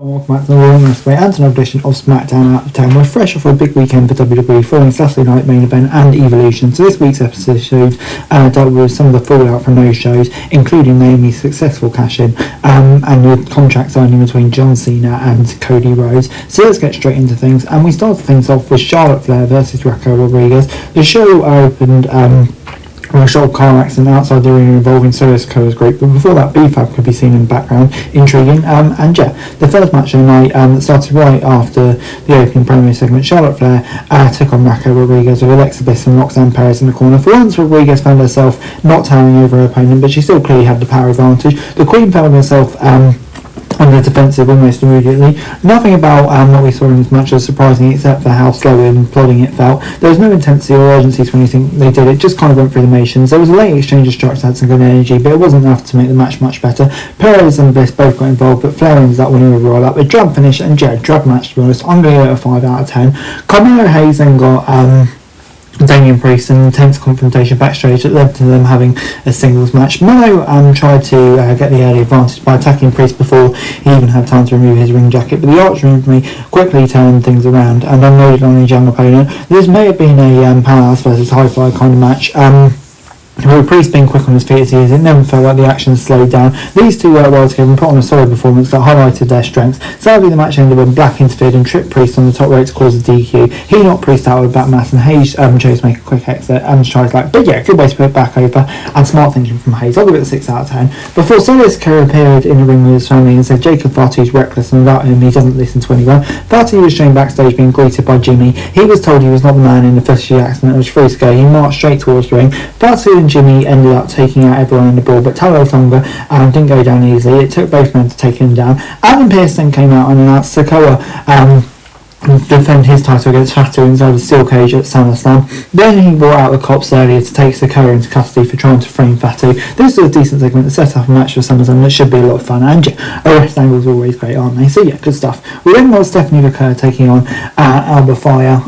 Welcome back to the Raw Wrestling and an edition of Smackdown Out of Town. We're fresh off a big weekend for WWE following Saturday Night Main Event and Evolution. So this week's episode dealt with some of the fallout from those shows, including Naomi's successful cash-in and the contract signing between John Cena and Cody Rhodes. So let's get straight into things, and we started things off with Charlotte Flair versus Raquel Rodriguez. The show opened a short car accident outside the arena involving Solo Sikoa's group, but before that, B-Fab could be seen in the background, intriguing. And yeah, the first match of the night that started right after the opening promo segment. Charlotte Flair took on Raquel Rodriguez with Alexa Bliss and Roxanne Perez in the corner. For once, Rodriguez found herself not towering over her opponent, but she still clearly had the power advantage. The Queen found herself on the defensive almost immediately. Nothing about what we saw in this match was surprising, except for how slow and plodding it felt. There was no intensity or urgency to anything they did. It just kind of went through the motions. There was a late exchange of strikes, had some good energy, but it wasn't enough to make the match much better. Perez and Bliss both got involved, but Flair ends up winning with a roll up. A drab finish and drab match, to be honest. I'm going to give it a 5 out of 10. Carmelo Hayes then got Damian Priest, an intense confrontation backstage that led to them having a singles match. Melo tried to get the early advantage by attacking Priest before he even had time to remove his ring jacket, but the Archer Infamy quickly turned things around and unloaded on his young opponent. This may have been a Powerhouse versus High Fly kind of match. With Priest being quick on his feet as he is, it never felt like the action slowed down. These two worked well together and put on a solid performance that highlighted their strengths. Sadly, the match ended when Black interfered and tripped Priest on the top rope to cause a DQ. He knocked Priest out with a back mass, and Hayes chose to make a quick exit and tries but yeah, good way to put it back over and smart thinking from Hayes. I'll give it a 6 out of 10. Before Solo Sikoa appeared in the ring with his family and said Jacob Fatu's reckless and without him he doesn't listen to anyone. Fatu was shown backstage being greeted by Jimmy. He was told he was not the man in the flashy accident that was free to go. He marched straight towards the ring. Fatu and Jimmy ended up taking out everyone in the brawl, but Talo Tonga didn't go down easily. It took both men to take him down. Adam Pearce then came out and announced Sikoa defend his title against Fatu inside a steel cage at SummerSlam. Then he brought out the cops earlier to take Sikoa into custody for trying to frame Fatu. This was a decent segment to set up a match for SummerSlam that should be a lot of fun, and yeah, arrest angles are always great, aren't they? So yeah, good stuff. We then got Stephanie McCur taking on Alba Fire.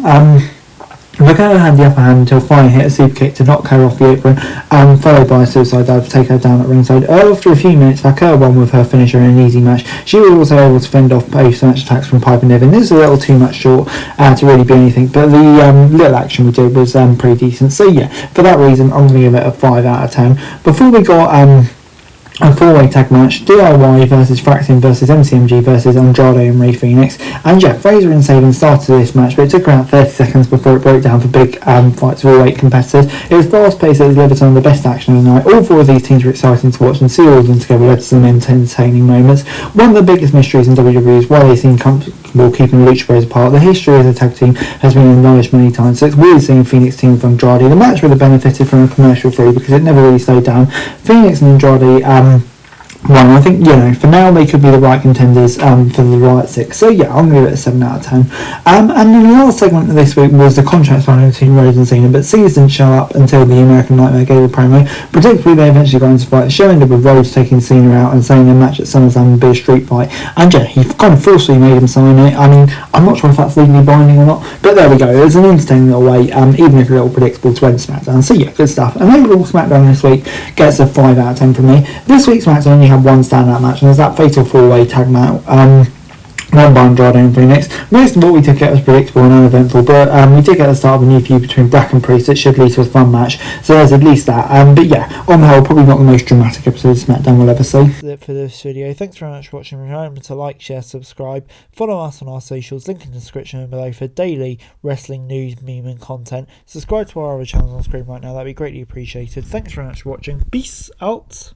McCur had the upper hand until Fire hit a super kick to knock her off the apron, followed by a suicide dive to take her down at ringside. After a few minutes, McCur won with her finisher in an easy match. She was also able to fend off post-match attacks from Piper Niven. This is a little too much short to really be anything, but the little action we did was pretty decent. So yeah, for that reason, I'm going to give it a 5 out of 10. Before we got a 4-way tag match, DIY versus Fraxin versus MCMG versus Andrade and Rey Fenix. And yeah, Fraser and Sabin started this match, but it took around 30 seconds before it broke down for big fights of all-weight competitors. It was fast-paced, it delivered some of the best action of the night. All 4 of these teams were exciting to watch, and see all of them together led to some entertaining moments. One of the biggest mysteries in WWE is why they seem comfortable keeping the Lucha Bros apart. The history as a tag team has been acknowledged many times, so it's weird seeing Phoenix team with Andrade. The match would have benefited from a commercial free because it never really slowed down. Phoenix and Andrade I think, for now they could be the right contenders for the Riot 6. So yeah, I'm going to give it a 7 out of 10. And then the last segment of this week was the contract signing between Rhodes and Cena, but Cena didn't show up until the American Nightmare gave a promo. Predictably, they eventually got into fight. The show ended with Rhodes taking Cena out and saying their match at SummerSlam would be a street fight. And yeah, he kind of forcefully made him sign it. I mean, I'm not sure if that's legally binding or not, but there we go. It was an entertaining little way, even if a little predictable to end SmackDown. So yeah, good stuff. And overall, SmackDown this week gets a 5 out of 10 from me. This week's SmackDown only had one standout match, and there's that fatal 4-way tag match won by Andrade and Phoenix. Most of what we did get was predictable and uneventful, but we did get the start of a new feud between Black and Priest that should lead to a fun match, so there's at least that. But yeah, on the whole, probably not the most dramatic episode of SmackDown we'll ever see. That's it for this video. Thanks very much for watching. Remember to like, share, subscribe, follow us on our socials, link in the description below for daily wrestling news, meme and content. Subscribe to our other channels on screen right now, that'd be greatly appreciated. Thanks very much for watching. Peace out.